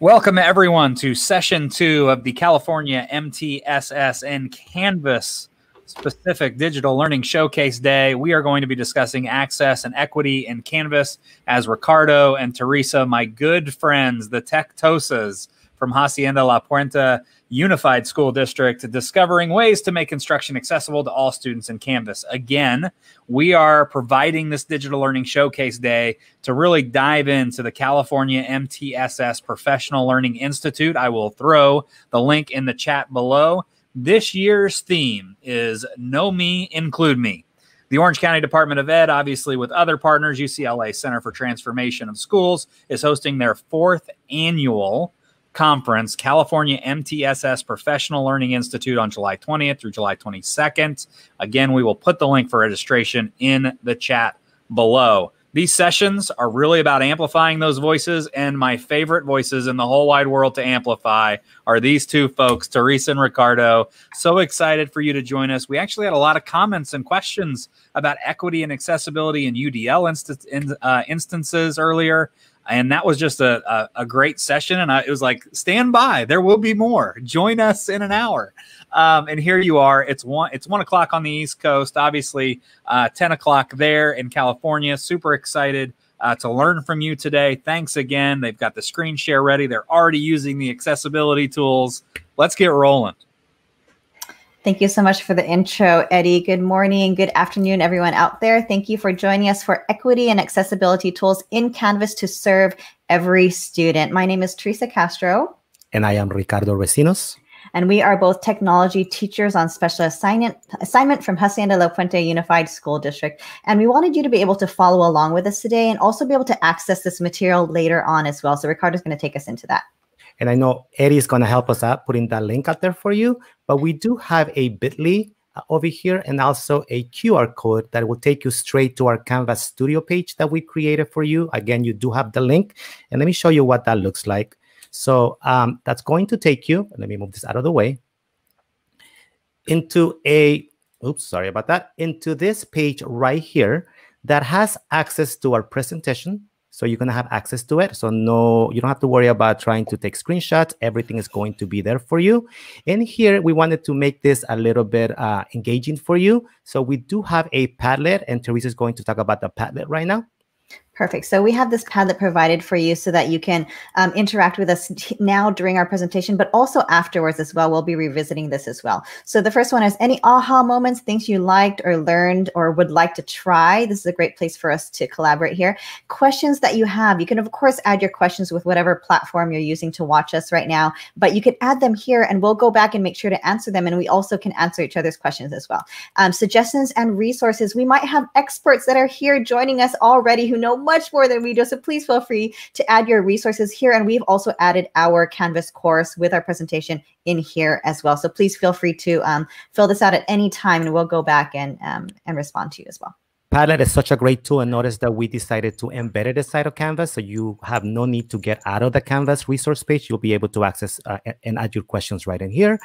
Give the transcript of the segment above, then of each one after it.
Welcome everyone to session 2 of the California MTSS and Canvas specific digital learning showcase day. We are going to be discussing access and equity in Canvas as Ricardo and Teresa, my good friends, the Tectosas from Hacienda La Puente Unified School District, discovering ways to make instruction accessible to all students in Canvas. Again, we are providing this digital learning showcase day to really dive into the California MTSS Professional Learning Institute. I will throw the link in the chat below. This year's theme is Know Me, Include Me. The Orange County Department of Ed, obviously with other partners, UCLA Center for Transformation of Schools, is hosting their 4th annual conference, California MTSS Professional Learning Institute, on July 20th through July 22nd. Again, we will put the link for registration in the chat below. These sessions are really about amplifying those voices, and my favorite voices in the whole wide world to amplify are these two folks, Teresa and Ricardo. So excited for you to join us. We actually had a lot of comments and questions about equity and accessibility in UDL instances earlier. And that was just a great session. And it was like, stand by. There will be more. Join us in an hour. And here you are. It's 1 o'clock on the East Coast, obviously 10 o'clock there in California. Super excited to learn from you today. Thanks again. They've got the screen share ready. They're already using the accessibility tools. Let's get rolling. Thank you so much for the intro, Eddie. Good morning, good afternoon, everyone out there. Thank you for joining us for Equity and Accessibility Tools in Canvas to serve every student. My name is Teresa Castro. And I am Ricardo Recinos. And we are both technology teachers on special assignment from Hacienda La Puente Unified School District. And we wanted you to be able to follow along with us today and also be able to access this material later on as well. So Ricardo's going to take us into that. And I know Eddie is going to help us out putting that link out there for you. But we do have a bit.ly over here and also a QR code that will take you straight to our Canvas Studio page that we created for you. Again, you do have the link. And let me show you what that looks like. So that's going to take you, let me move this out of the way, into into this page right here that has access to our presentation. So you're going to have access to it. So no, you don't have to worry about trying to take screenshots. Everything is going to be there for you. And here we wanted to make this a little bit engaging for you. So we do have a Padlet, and Teresa is going to talk about the Padlet right now. Perfect. So we have this Padlet provided for you so that you can interact with us now during our presentation, but also afterwards as well. We'll be revisiting this as well. So the first one is any aha moments, things you liked or learned or would like to try. This is a great place for us to collaborate here. Questions that you have. You can, of course, add your questions with whatever platform you're using to watch us right now, but you can add them here and we'll go back and make sure to answer them. And we also can answer each other's questions as well. Suggestions and resources. We might have experts that are here joining us already who know much more than we do. So please feel free to add your resources here. And we've also added our Canvas course with our presentation in here as well. So please feel free to fill this out at any time and we'll go back and respond to you as well. Padlet is such a great tool, and notice that we decided to embed it inside of Canvas, so you have no need to get out of the Canvas resource page. You'll be able to access and add your questions right in here.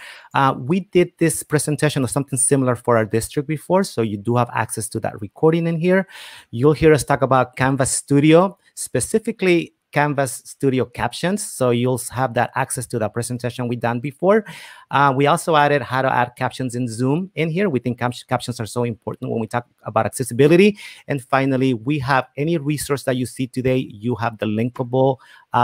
We did this presentation of something similar for our district before, so you do have access to that recording in here. You'll hear us talk about Canvas Studio, specifically Canvas Studio Captions, so you'll have that access to that presentation we done before. We also added how to add captions in Zoom in here. We think captions are so important when we talk about accessibility. And finally, we have any resource that you see today, you have the linkable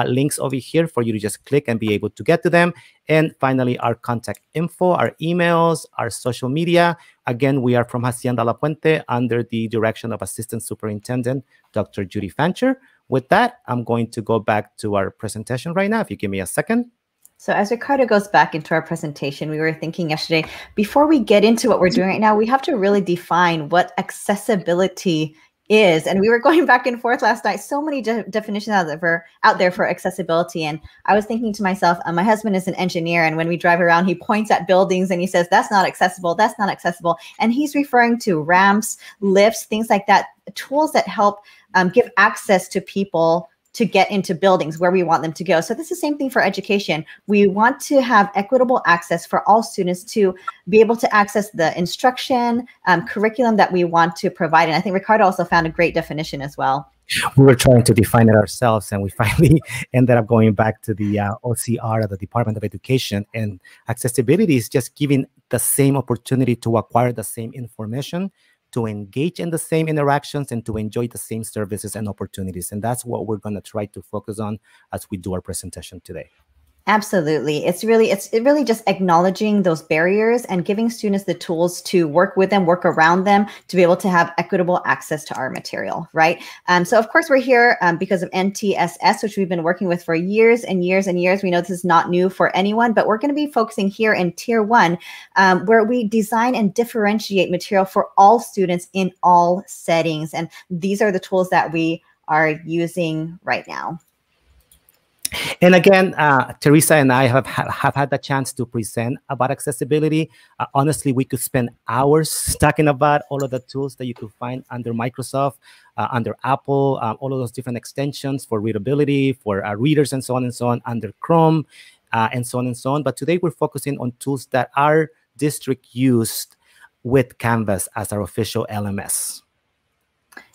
links over here for you to just click and be able to get to them. And finally, our contact info, our emails, our social media. Again, we are from Hacienda La Puente under the direction of Assistant Superintendent, Dr. Judy Fancher. With that, I'm going to go back to our presentation right now, if you give me a second. So as Ricardo goes back into our presentation, we were thinking yesterday, before we get into what we're doing right now, we have to really define what accessibility is. And we were going back and forth last night, so many definitions out there for accessibility. And I was thinking to myself, my husband is an engineer, and when we drive around, he points at buildings and he says, that's not accessible, that's not accessible. And he's referring to ramps, lifts, things like that, tools that help give access to people to get into buildings where we want them to go. So this is the same thing for education. We want to have equitable access for all students to be able to access the instruction, curriculum that we want to provide. And I think Ricardo also found a great definition as well. We were trying to define it ourselves, and we finally ended up going back to the OCR, the Department of Education. And accessibility is just giving the same opportunity to acquire the same information, to engage in the same interactions, and to enjoy the same services and opportunities. And that's what we're going to try to focus on as we do our presentation today. Absolutely. It's really just acknowledging those barriers and giving students the tools to work with them, work around them, to be able to have equitable access to our material, right? So of course we're here because of MTSS, which we've been working with for years and years and years. We know this is not new for anyone, but we're going to be focusing here in Tier 1, where we design and differentiate material for all students in all settings. And these are the tools that we are using right now. And again, Teresa and I have had the chance to present about accessibility. Honestly, we could spend hours talking about all of the tools that you could find under Microsoft, under Apple, all of those different extensions for readability, for readers, and so on, under Chrome, and so on and so on. But today we're focusing on tools that our district used with Canvas as our official LMS.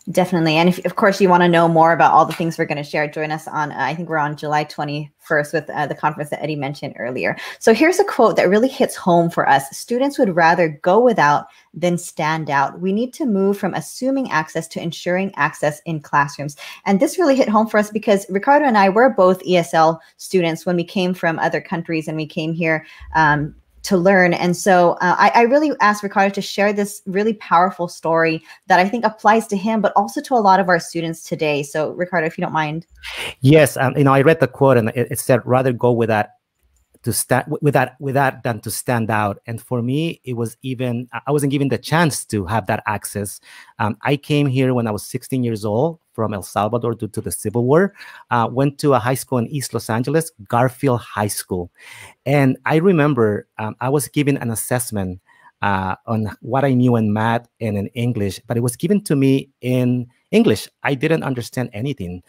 Definitely. And if, of course, you want to know more about all the things we're going to share, join us on, I think we're on July 21st with the conference that Eddie mentioned earlier. So here's a quote that really hits home for us. Students would rather go without than stand out. We need to move from assuming access to ensuring access in classrooms. And this really hit home for us because Ricardo and I were both ESL students when we came from other countries and we came here to learn. And so I really asked Ricardo to share this really powerful story that I think applies to him, but also to a lot of our students today. So Ricardo, if you don't mind. Yes, I read the quote and it said, rather go with that than to stand out. And for me, it was even, I wasn't given the chance to have that access. I came here when I was 16 years old from El Salvador due to the Civil War, went to a high school in East Los Angeles, Garfield High School. And I remember I was given an assessment on what I knew in math and in English, but it was given to me in English. I didn't understand anything.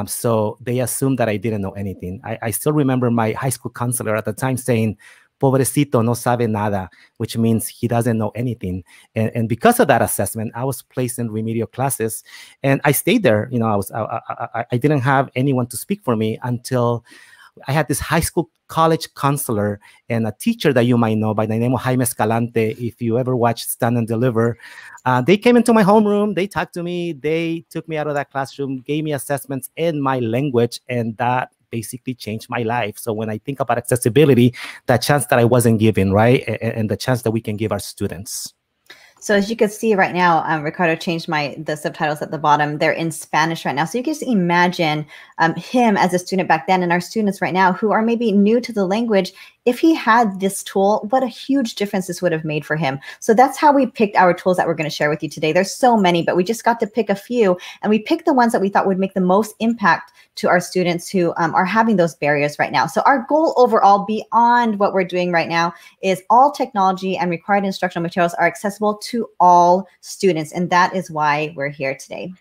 So they assumed that I didn't know anything. I still remember my high school counselor at the time saying, pobrecito no sabe nada, which means he doesn't know anything. And because of that assessment, I was placed in remedial classes and I stayed there. You know, I didn't have anyone to speak for me until I had this high school college counselor and a teacher that you might know by the name of Jaime Escalante. If you ever watched Stand and Deliver, they came into my homeroom, they talked to me, they took me out of that classroom, gave me assessments in my language, and that basically changed my life. So when I think about accessibility, that chance that I wasn't given, right? And the chance that we can give our students. So as you can see right now, Ricardo changed the subtitles at the bottom. They're in Spanish right now. So you can just imagine him as a student back then and our students right now who are maybe new to the language. If he had this tool, what a huge difference this would have made for him. So that's how we picked our tools that we're going to share with you today. There's so many, but we just got to pick a few, and we picked the ones that we thought would make the most impact to our students who are having those barriers right now. So our goal overall, beyond what we're doing right now, is all technology and required instructional materials are accessible to all students, and that is why we're here today.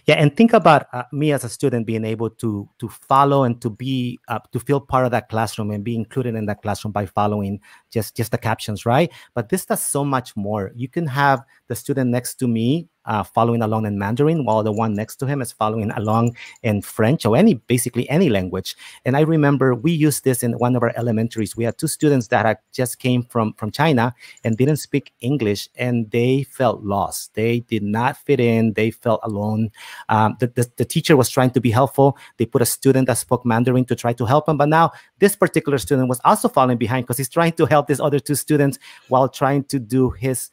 Yeah, and think about me as a student being able to follow and to be to feel part of that classroom and be included in that classroom by following just the captions, right? But this does so much more. You can have the student next to me following along in Mandarin, while the one next to him is following along in French or basically any language. And I remember we used this in one of our elementaries. We had two students that had just came from China and didn't speak English, and they felt lost. They did not fit in. They felt alone. The teacher was trying to be helpful. They put a student that spoke Mandarin to try to help him. But now this particular student was also falling behind because he's trying to help these other two students while trying to do his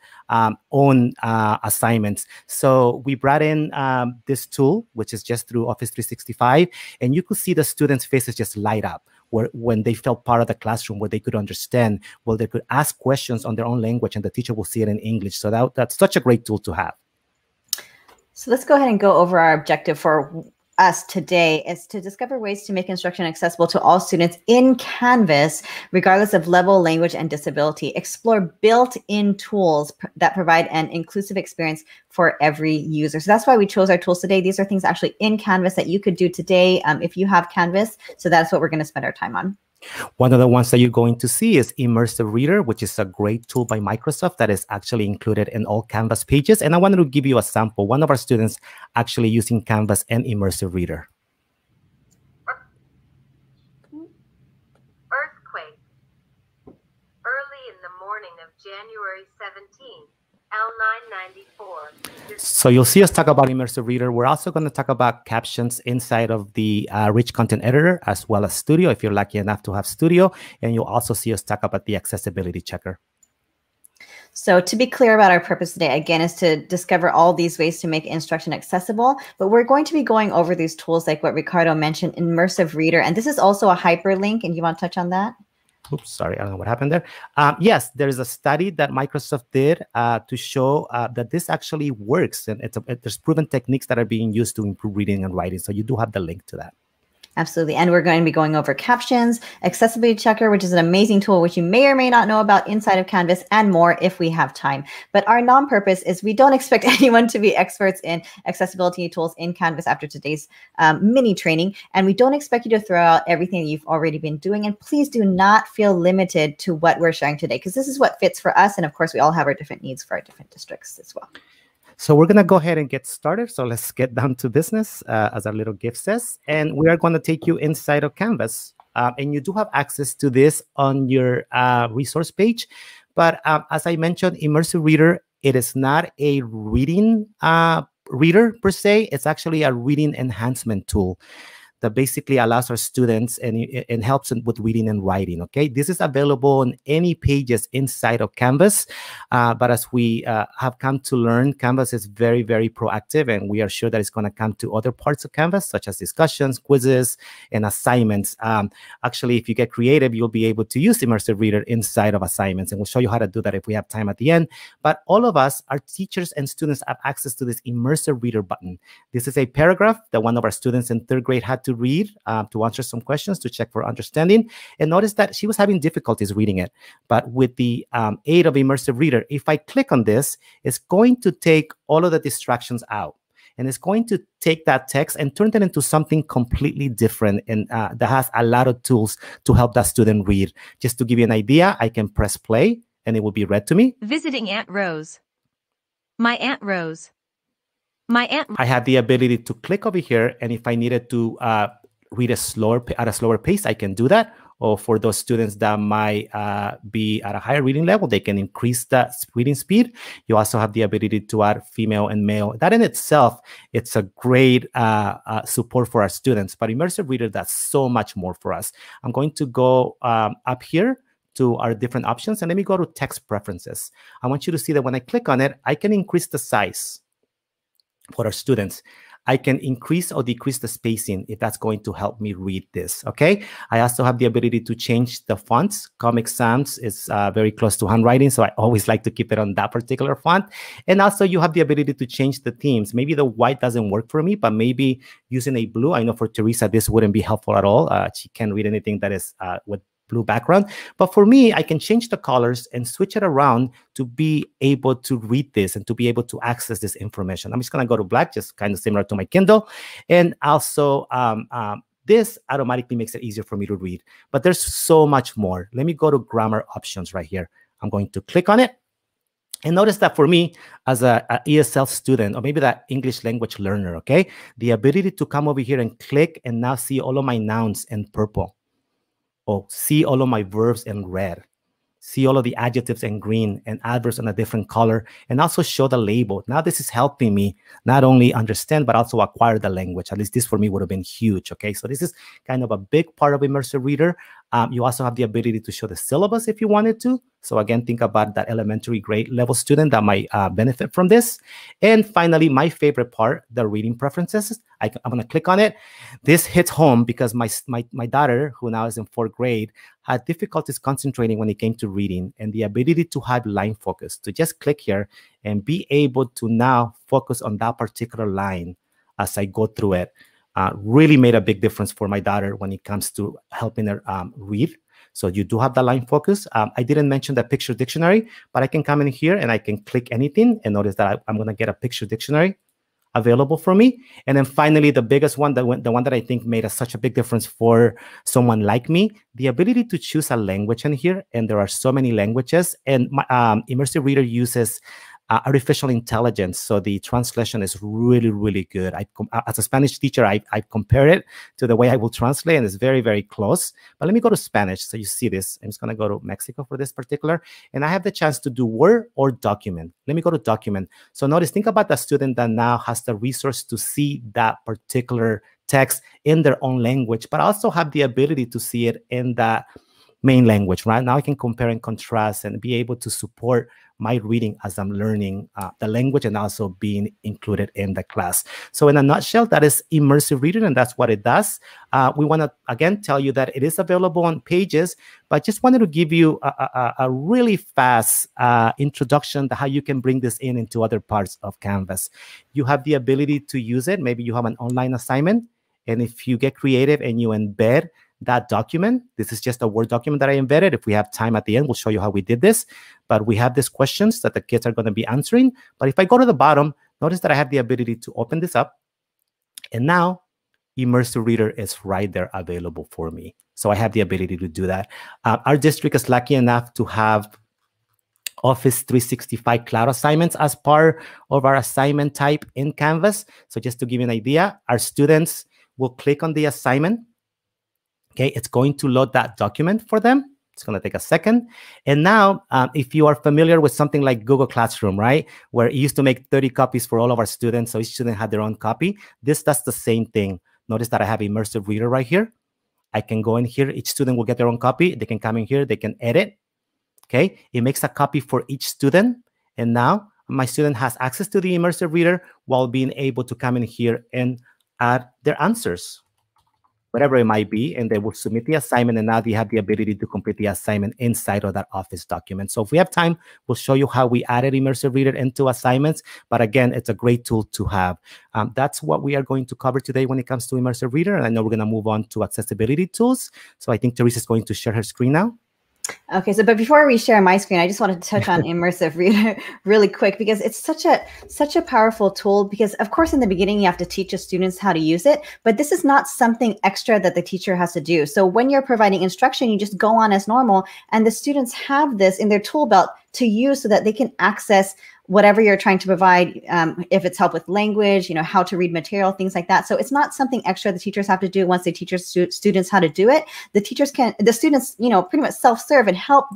own assignments. So we brought in this tool, which is just through Office 365, and you could see the students' faces just light up when they felt part of the classroom, where they could understand, where they could ask questions on their own language, and the teacher will see it in English. So that's such a great tool to have. So let's go ahead and go over our objective for us today is to discover ways to make instruction accessible to all students in Canvas, regardless of level, language, and disability. Explore built-in tools that provide an inclusive experience for every user. So that's why we chose our tools today. These are things actually in Canvas that you could do today if you have Canvas. So that's what we're going to spend our time on. One of the ones that you're going to see is Immersive Reader, which is a great tool by Microsoft that is actually included in all Canvas pages. And I wanted to give you a sample. One of our students actually using Canvas and Immersive Reader. Earthquake. Early in the morning of January 17th, L994. So you'll see us talk about Immersive Reader. We're also going to talk about captions inside of the Rich Content Editor, as well as Studio, if you're lucky enough to have Studio. And you'll also see us talk about the Accessibility Checker. So to be clear about our purpose today, again, is to discover all these ways to make instruction accessible. But we're going to be going over these tools like what Ricardo mentioned, Immersive Reader. And this is also a hyperlink. And you want to touch on that? Oops, sorry, I don't know what happened there. Yes, there is a study that Microsoft did to show that this actually works. And there's proven techniques that are being used to improve reading and writing. So you do have the link to that. Absolutely. And we're going to be going over Captions, Accessibility Checker, which is an amazing tool, which you may or may not know about inside of Canvas, and more if we have time. But our non-purpose is we don't expect anyone to be experts in accessibility tools in Canvas after today's mini training. And we don't expect you to throw out everything that you've already been doing. And please do not feel limited to what we're sharing today, because this is what fits for us. And of course, we all have our different needs for our different districts as well. So we're going to go ahead and get started. So let's get down to business, as our little gift says. And we are going to take you inside of Canvas. And you do have access to this on your resource page. But as I mentioned, Immersive Reader, it is not a reading reader per se. It's actually a reading enhancement tool that basically allows our students and helps them with reading and writing, okay? This is available on any pages inside of Canvas, but as we have come to learn, Canvas is very, very proactive, and we are sure that it's gonna come to other parts of Canvas, such as discussions, quizzes, and assignments. Actually, if you get creative, you'll be able to use Immersive Reader inside of assignments, and we'll show you how to do that if we have time at the end. But all of us, our teachers and students, have access to this Immersive Reader button. This is a paragraph that one of our students in 3rd grade had to read to answer some questions to check for understanding, and notice that she was having difficulties reading it. But with the aid of Immersive Reader, if I click on this, it's going to take all of the distractions out, and it's going to take that text and turn it into something completely different, and that has a lot of tools to help that student read. Just to give you an idea, I can press play and it will be read to me. Visiting Aunt Rose. My Aunt Rose. I had the ability to click over here, and if I needed to read at a slower pace, I can do that. Or for those students that might be at a higher reading level, they can increase that reading speed. You also have the ability to add female and male. That in itself, it's a great support for our students. But Immersive Reader does so much more for us. I'm going to go up here to our different options, and let me go to text preferences. I want you to see that when I click on it, I can increase the size for our students. I can increase or decrease the spacing if that's going to help me read this, okay? I also have the ability to change the fonts. Comic Sans is very close to handwriting, so I always like to keep it on that particular font. And also you have the ability to change the themes. Maybe the white doesn't work for me, but maybe using a blue. I know for Teresa, this wouldn't be helpful at all. She can't read anything that is with blue background. But for me, I can change the colors and switch it around to be able to read this and to be able to access this information. I'm just going to go to black, just kind of similar to my Kindle. And also, this automatically makes it easier for me to read. But there's so much more. Let me go to grammar options right here. I'm going to click on it. And notice that for me, as a ESL student, or maybe that English language learner, okay, the ability to come over here and click and now see all of my nouns in purple. Or see all of my verbs in red, see all of the adjectives in green and adverbs in a different color, and also show the label. Now this is helping me not only understand, but also acquire the language. At least this for me would have been huge, okay? So this is kind of a big part of Immersive Reader. You also have the ability to show the syllabus if you wanted to. So again, think about that elementary grade level student that might benefit from this. And finally, my favorite part, the reading preferences. I'm going to click on it. This hits home because my daughter, who now is in 4th grade, had difficulties concentrating when it came to reading, and the ability to have line focus, to just click here and be able to now focus on that particular line as I go through it. really made a big difference for my daughter when it comes to helping her read. So you do have the line focus. I didn't mention the picture dictionary, but I can come in here and I can click anything and notice that I'm going to get a picture dictionary available for me. And then finally, the biggest one, the one that I think made such a big difference for someone like me, the ability to choose a language in here. And there are so many languages. And my, Immersive Reader uses artificial intelligence. So the translation is really, really good. As a Spanish teacher, I compare it to the way I will translate, and it's very, very close. But let me go to Spanish. So you see this. I'm just going to go to Mexico for this particular. And I have the chance to do Word or document. Let me go to document. So notice, think about the student that now has the resource to see that particular text in their own language, but also have the ability to see it in that main language, right? Now I can compare and contrast and be able to support my reading as I'm learning the language and also being included in the class. So in a nutshell, that is Immersive Reader, and that's what it does. We want to, again, tell you that it is available on Pages, but just wanted to give you a really fast introduction to how you can bring this into other parts of Canvas. You have the ability to use it. Maybe you have an online assignment, and if you get creative and you embed that document, this is just a Word document that I embedded. If we have time at the end, we'll show you how we did this. But we have these questions that the kids are going to be answering. But if I go to the bottom, notice that I have the ability to open this up. And now Immersive Reader is right there available for me. So I have the ability to do that. Our district is lucky enough to have Office 365 cloud assignments as part of our assignment type in Canvas. So just to give you an idea, our students will click on the assignment. Okay, it's going to load that document for them. It's going to take a second. And now, if you are familiar with something like Google Classroom, right, where it used to make 30 copies for all of our students, so each student had their own copy, this does the same thing. Notice that I have Immersive Reader right here. I can go in here. Each student will get their own copy. They can come in here. They can edit. Okay, it makes a copy for each student. And now my student has access to the Immersive Reader while being able to come in here and add their answers, whatever it might be, and they will submit the assignment, and now they have the ability to complete the assignment inside of that Office document. So if we have time, we'll show you how we added Immersive Reader into assignments. But again, it's a great tool to have. That's what we are going to cover today when it comes to Immersive Reader. And I know we're going to move on to accessibility tools. So I think Teresa is going to share her screen now. Okay, so but before we share my screen, I just wanted to touch on Immersive Reader really quick, because it's such a powerful tool. Because of course, in the beginning, you have to teach the students how to use it, but this is not something extra that the teacher has to do. So when you're providing instruction, you just go on as normal, and the students have this in their tool belt to use so that they can access whatever you're trying to provide, if it's help with language, how to read material, things like that. So it's not something extra the teachers have to do once they teach students how to do it. The students, pretty much self-serve and help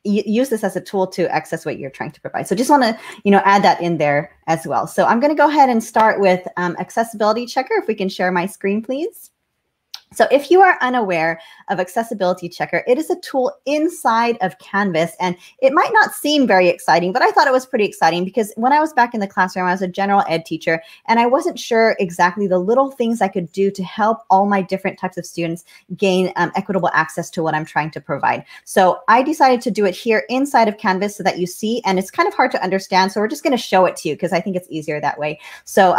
use this as a tool to access what you're trying to provide. So just want to, add that in there as well. So I'm going to go ahead and start with accessibility checker. If we can share my screen, please. So if you are unaware of Accessibility Checker, it is a tool inside of Canvas, and it might not seem very exciting, but I thought it was pretty exciting because when I was back in the classroom, I was a general ed teacher, and I wasn't sure exactly the little things I could do to help all my different types of students gain equitable access to what I'm trying to provide. So I decided to do it here inside of Canvas so that you see, and it's kind of hard to understand, so we're just going to show it to you because I think it's easier that way. So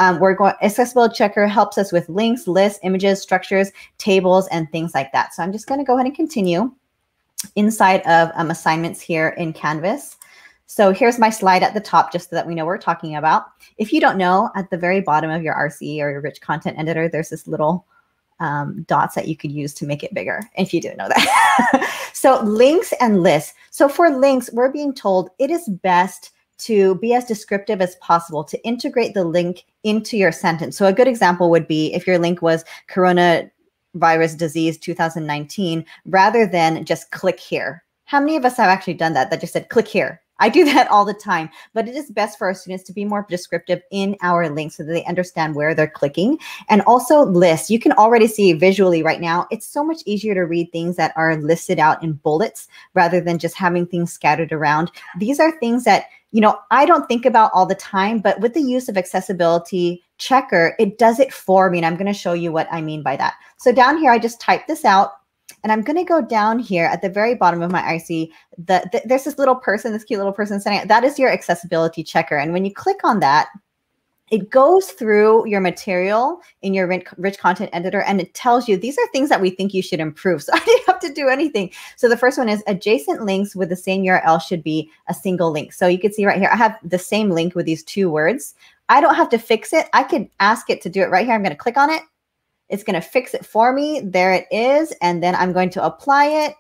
Accessibility Checker helps us with links, lists, images, structures, tables, and things like that. So I'm just going to go ahead and continue inside of assignments here in Canvas. So here's my slide at the top, just so that we know what we're talking about. If you don't know, at the very bottom of your RCE or your rich content editor, there's this little dots that you could use to make it bigger, if you didn't know that. So links and lists. So for links, we're being told it is best to be as descriptive as possible, to integrate the link into your sentence. So a good example would be if your link was coronavirus disease 2019, rather than just click here. How many of us have actually done that just said click here? I do that all the time, but it is best for our students to be more descriptive in our links so that they understand where they're clicking. And also lists. You can already see visually right now, it's so much easier to read things that are listed out in bullets rather than just having things scattered around. These are things that, I don't think about all the time, but with the use of Accessibility Checker, it does it for me. And I'm going to show you what I mean by that. So down here, I just typed this out. And I'm going to go down here at the very bottom of my IC. There's this little person, this cute little person sitting. That is your Accessibility Checker. And when you click on that, it goes through your material in your rich content editor, and it tells you these are things that we think you should improve. So I didn't have to do anything. So the first one is adjacent links with the same URL should be a single link. So you can see right here, I have the same link with these 2 words. I don't have to fix it. I could ask it to do it right here. I'm going to click on it. It's going to fix it for me. There it is. And then I'm going to apply it.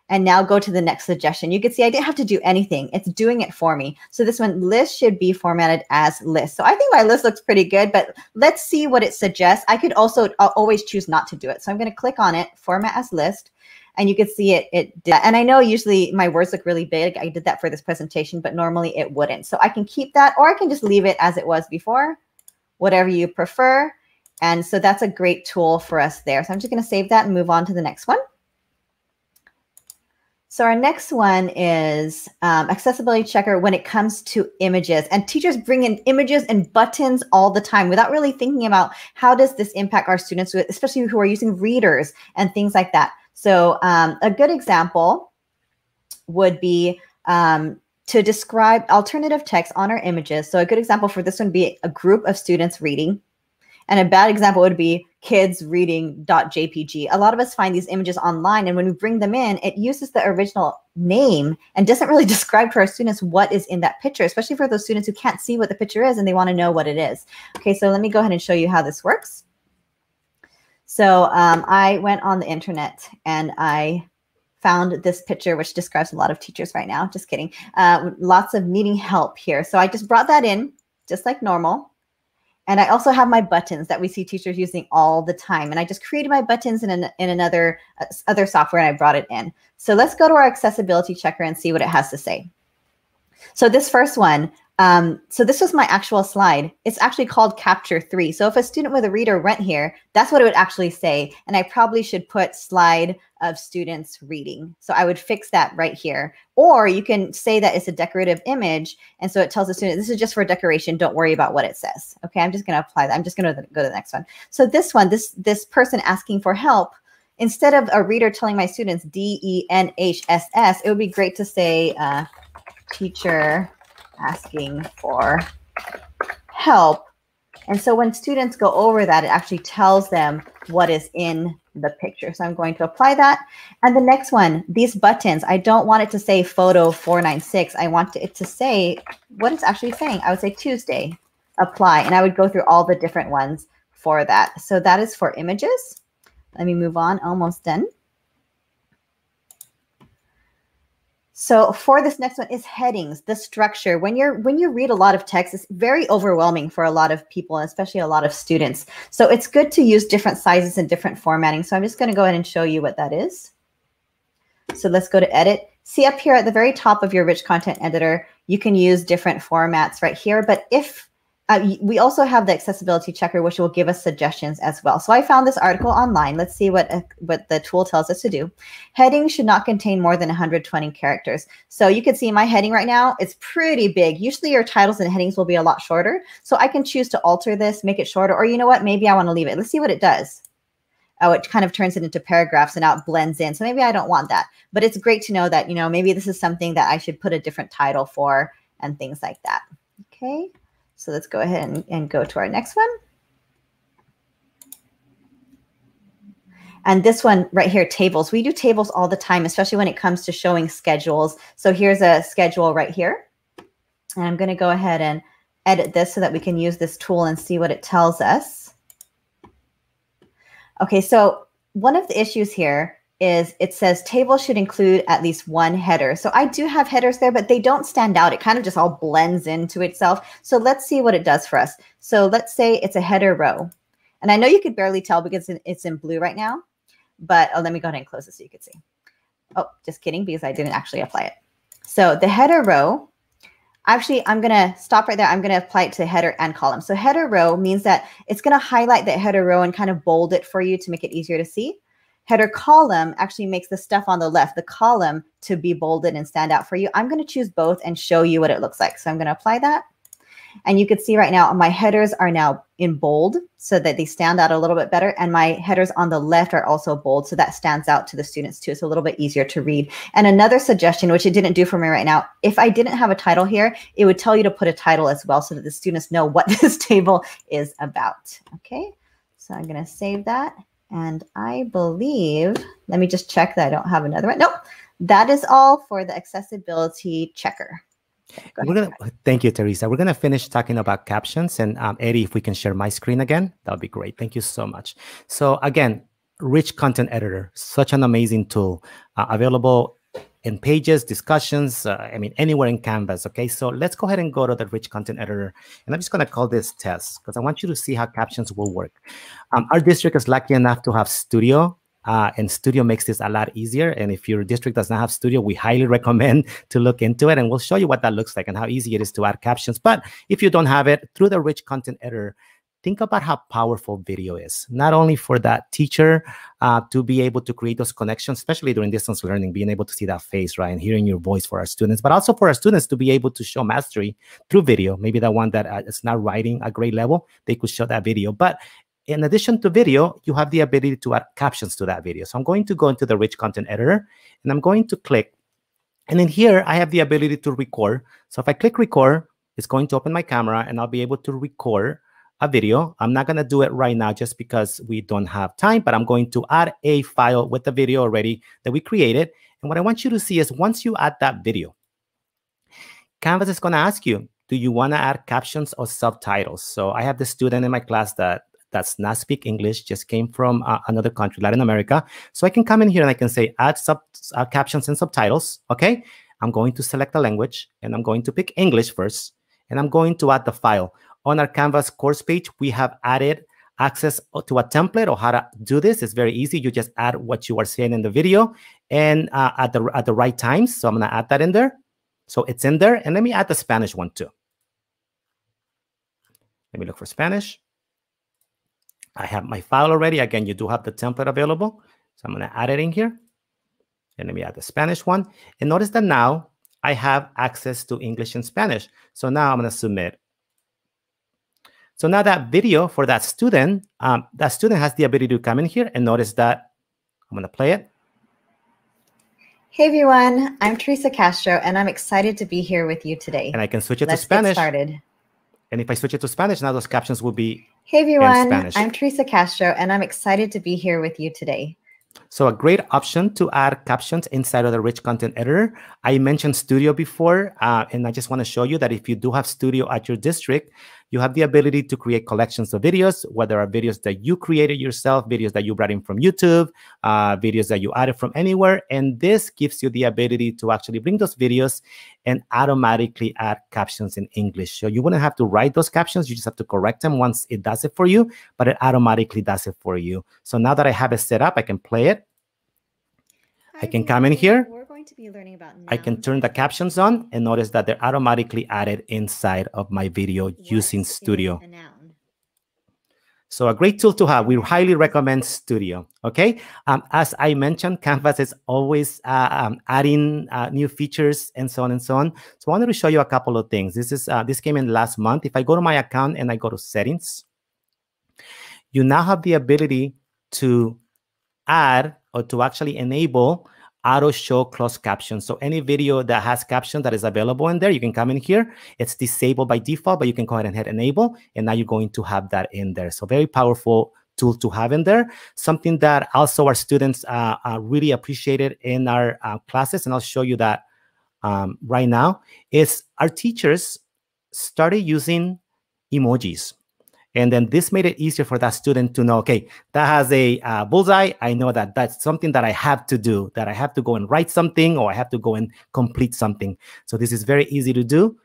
And now go to the next suggestion. You can see I didn't have to do anything. It's doing it for me. So this one, list should be formatted as list. So I think my list looks pretty good, but let's see what it suggests. I could also always choose not to do it. So I'm going to click on it, format as list, and you can see it did. And I know usually my words look really big. I did that for this presentation, but normally it wouldn't. So I can keep that, or I can just leave it as it was before, whatever you prefer. And so that's a great tool for us there. So I'm just going to save that and move on to the next one. So our next one is accessibility checker when it comes to images. And teachers bring in images and buttons all the time without really thinking about how does this impact our students, especially who are using readers and things like that. So a good example would be to describe alternative text on our images. So a good example for this one would be a group of students reading. And a bad example would be kids reading.jpg. A lot of us find these images online, and when we bring them in, it uses the original name and doesn't really describe to our students what is in that picture, especially for those students who can't see what the picture is and they want to know what it is. Okay, so let me go ahead and show you how this works. So I went on the internet and I found this picture, which describes a lot of teachers right now. Just kidding. Lots of needing help here. So I just brought that in just like normal. And I also have my buttons that we see teachers using all the time. And I just created my buttons in another other software, and I brought it in. So let's go to our accessibility checker and see what it has to say. So this first one, so this was my actual slide. It's actually called Capture 3. So if a student with a reader went here, that's what it would actually say. And I probably should put slide of students reading. So I would fix that right here. Or you can say that it's a decorative image. And so it tells the student, this is just for decoration. Don't worry about what it says. Okay, I'm just going to apply that. I'm just going to go to the next one. So this one, this person asking for help, instead of a reader telling my students DENHSS, it would be great to say teacher asking for help. And so when students go over that, it actually tells them what is in the picture. So I'm going to apply that. And the next one, these buttons, I don't want it to say photo 496. I want it to say what it's actually saying. I would say Tuesday, apply. And I would go through all the different ones for that. So that is for images. Let me move on, almost done. So for this next one is headings, the structure. When you read a lot of text, it's very overwhelming for a lot of people, especially a lot of students. So it's good to use different sizes and different formatting. So I'm just going to go ahead and show you what that is. So let's go to edit. See up here at the very top of your rich content editor, you can use different formats right here. But if we also have the accessibility checker, which will give us suggestions as well. So I found this article online. Let's see what the tool tells us to do. Headings should not contain more than 120 characters. So you can see my heading right now, it's pretty big. Usually your titles and headings will be a lot shorter. So I can choose to alter this, make it shorter, or you know what, maybe I want to leave it. Let's see what it does. Oh, it kind of turns it into paragraphs and now it blends in. So maybe I don't want that. But it's great to know that, you know, maybe this is something that I should put a different title for and things like that. Okay. So let's go ahead and go to our next one. And this one right here, tables. We do tables all the time, especially when it comes to showing schedules. So here's a schedule right here. And I'm going to go ahead and edit this so that we can use this tool and see what it tells us. Okay, so one of the issues here is it says table should include at least one header. So I do have headers there, but they don't stand out. It kind of just all blends into itself. So let's see what it does for us. So let's say it's a header row. And I know you could barely tell because it's in blue right now, but let me go ahead and close it so you can see. Oh, just kidding, because I didn't actually apply it. So the header row, actually, I'm going to stop right there. I'm going to apply it to header and column. So header row means that it's going to highlight that header row and kind of bold it for you to make it easier to see. Header column actually makes the stuff on the left, the column, to be bolded and stand out for you. I'm going to choose both and show you what it looks like. So I'm going to apply that. And you can see right now my headers are now in bold so that they stand out a little bit better. And my headers on the left are also bold, so that stands out to the students too. It's a little bit easier to read. And another suggestion, which it didn't do for me right now, if I didn't have a title here, it would tell you to put a title as well so that the students know what this table is about. Okay, so I'm going to save that. And I believe, let me just check that I don't have another one. Nope, that is all for the accessibility checker. Okay, thank you, Teresa. We're going to finish talking about captions. And Eddie, if we can share my screen again, that would be great. Thank you so much. So again, Rich Content Editor, such an amazing tool, available in Pages, discussions, I mean, anywhere in Canvas. Okay, so let's go ahead and go to the Rich Content Editor. And I'm just going to call this test because I want you to see how captions will work. Our district is lucky enough to have Studio. And Studio makes this a lot easier. And if your district does not have Studio, we highly recommend to look into it. And we'll show you what that looks like and how easy it is to add captions. But if you don't have it, through the Rich Content Editor, think about how powerful video is. Not only for that teacher to be able to create those connections, especially during distance learning, being able to see that face, right, and hearing your voice for our students, but also for our students to be able to show mastery through video. Maybe the one that is not writing a great level, they could show that video. But in addition to video, you have the ability to add captions to that video. So I'm going to go into the Rich Content Editor, and I'm going to click. And in here, I have the ability to record. So if I click record, it's going to open my camera, and I'll be able to record a video. I'm not going to do it right now just because we don't have time, but I'm going to add a file with the video already that we created. And what I want you to see is once you add that video, Canvas is going to ask you, do you want to add captions or subtitles? So I have this student in my class that does not speak English, just came from another country, Latin America. So I can come in here and I can say add captions and subtitles. Okay, I'm going to select a language and I'm going to pick English first, and I'm going to add the file. On our Canvas course page, we have added access to a template or how to do this. It's very easy. You just add what you are saying in the video and at the right times. So I'm going to add that in there. So it's in there. And let me add the Spanish one too. Let me look for Spanish. I have my file already. Again, you do have the template available. So I'm going to add it in here. And let me add the Spanish one. And notice that now I have access to English and Spanish. So now I'm going to submit. So now that video for that student has the ability to come in here and notice that I'm going to play it. Hey everyone, I'm Teresa Castro, and I'm excited to be here with you today. And I can switch it Let's to Spanish. Get started. And if I switch it to Spanish, now those captions will be Hey everyone, in Spanish. I'm Teresa Castro, and I'm excited to be here with you today. So a great option to add captions inside of the Rich Content Editor. I mentioned Studio before, and I just want to show you that if you do have Studio at your district, you have the ability to create collections of videos, whether are videos that you created yourself, videos that you brought in from YouTube, videos that you added from anywhere. And this gives you the ability to actually bring those videos and automatically add captions in English. So you wouldn't have to write those captions. You just have to correct them once it does it for you, but it automatically does it for you. So now that I have it set up, I can play it. I can come in here. We're going to be learning about I can turn the captions on and notice that they're automatically added inside of my video using Studio. So a great tool to have. We highly recommend Studio. Okay. As I mentioned, Canvas is always adding new features and so on and so on. So I wanted to show you a couple of things. This came in last month. If I go to my account and I go to settings, you now have the ability to add or to actually enable auto show closed captions. So any video that has captions that is available in there, you can come in here. It's disabled by default, but you can go ahead and hit enable, and now you're going to have that in there. So very powerful tool to have in there. Something that also our students really appreciated in our classes, and I'll show you that right now, is our teachers started using emojis. And then this made it easier for that student to know, okay, that has a bullseye. I know that that's something that I have to do, that I have to go and write something or I have to go and complete something. So this is very easy to do.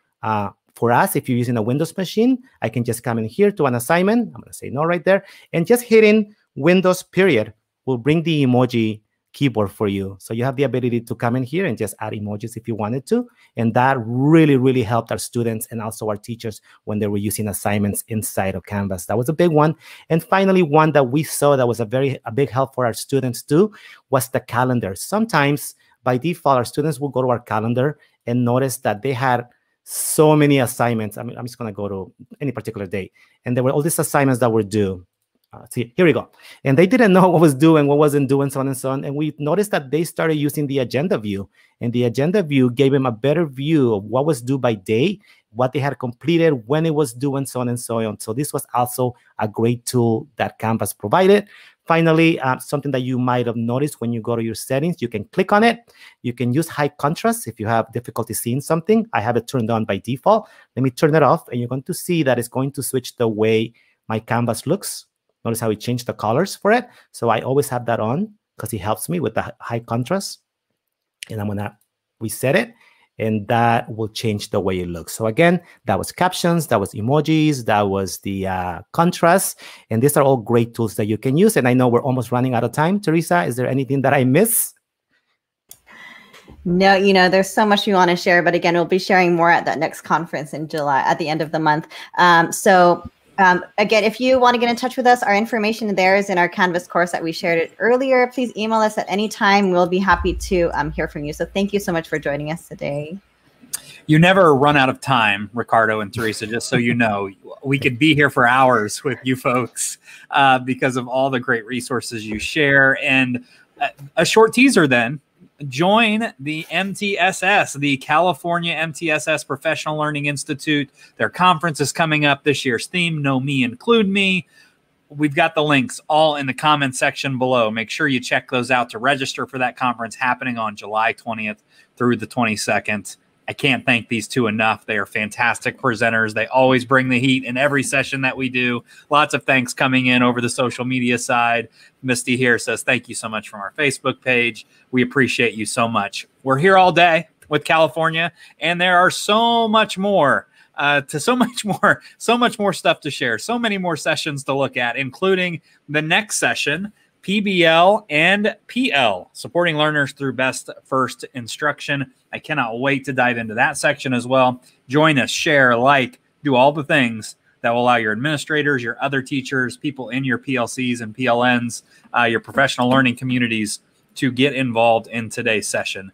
For us, if you're using a Windows machine, I can just come in here to an assignment. I'm going to say no right there. And just hitting Windows period will bring the emoji keyboard for you. So you have the ability to come in here and just add emojis if you wanted to. And that really, really helped our students and also our teachers when they were using assignments inside of Canvas. That was a big one. And finally, one that we saw that was a big help for our students too was the calendar. Sometimes by default, our students will go to our calendar and notice that they had so many assignments. I'm just going to go to any particular day. And there were all these assignments that were due. See, here we go. And they didn't know what was due and what wasn't due and so on and so on. And we noticed that they started using the agenda view. And the agenda view gave them a better view of what was due by day, what they had completed, when it was due, and so on and so on. So this was also a great tool that Canvas provided. Finally, something that you might have noticed when you go to your settings, you can click on it. You can use high contrast if you have difficulty seeing something. I have it turned on by default. Let me turn it off, and you're going to see that it's going to switch the way my canvas looks. Notice how we changed the colors for it. So I always have that on because it helps me with the high contrast. And I'm going to reset it, and that will change the way it looks. So again, that was captions, that was emojis, that was the contrast. And these are all great tools that you can use. And I know we're almost running out of time. Teresa, is there anything that I miss? No, you know, there's so much we want to share, but again, we'll be sharing more at that next conference in July, at the end of the month. Again, if you want to get in touch with us, our information there is in our Canvas course that we shared it earlier. Please email us at any time. We'll be happy to hear from you. So thank you so much for joining us today. You never run out of time, Ricardo and Teresa, just so you know. We could be here for hours with you folks because of all the great resources you share. And a short teaser then. Join the MTSS, the California MTSS Professional Learning Institute. Their conference is coming up. This year's theme, Know Me, Include Me. We've got the links all in the comment section below. Make sure you check those out to register for that conference happening on July 20th through the 22nd. I can't thank these two enough. They are fantastic presenters. They always bring the heat in every session that we do. Lots of thanks coming in over the social media side. Misty here says, thank you so much from our Facebook page. We appreciate you so much. We're here all day with California, and there are so much more so much more stuff to share, so many more sessions to look at, including the next session, PBL and PL, supporting learners through best first instruction. I cannot wait to dive into that section as well. Join us, share, like, do all the things that will allow your administrators, your other teachers, people in your PLCs and PLNs, your professional learning communities to get involved in today's session.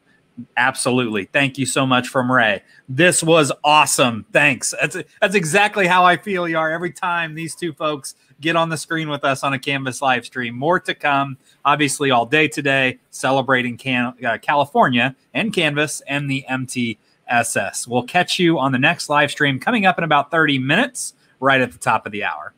Absolutely. Thank you so much from Ray. This was awesome. Thanks. That's exactly how I feel, Yar, every time these two folks get on the screen with us on a Canvas live stream. More to come, obviously, all day today, celebrating California and Canvas and the MTSS. We'll catch you on the next live stream coming up in about 30 minutes, right at the top of the hour.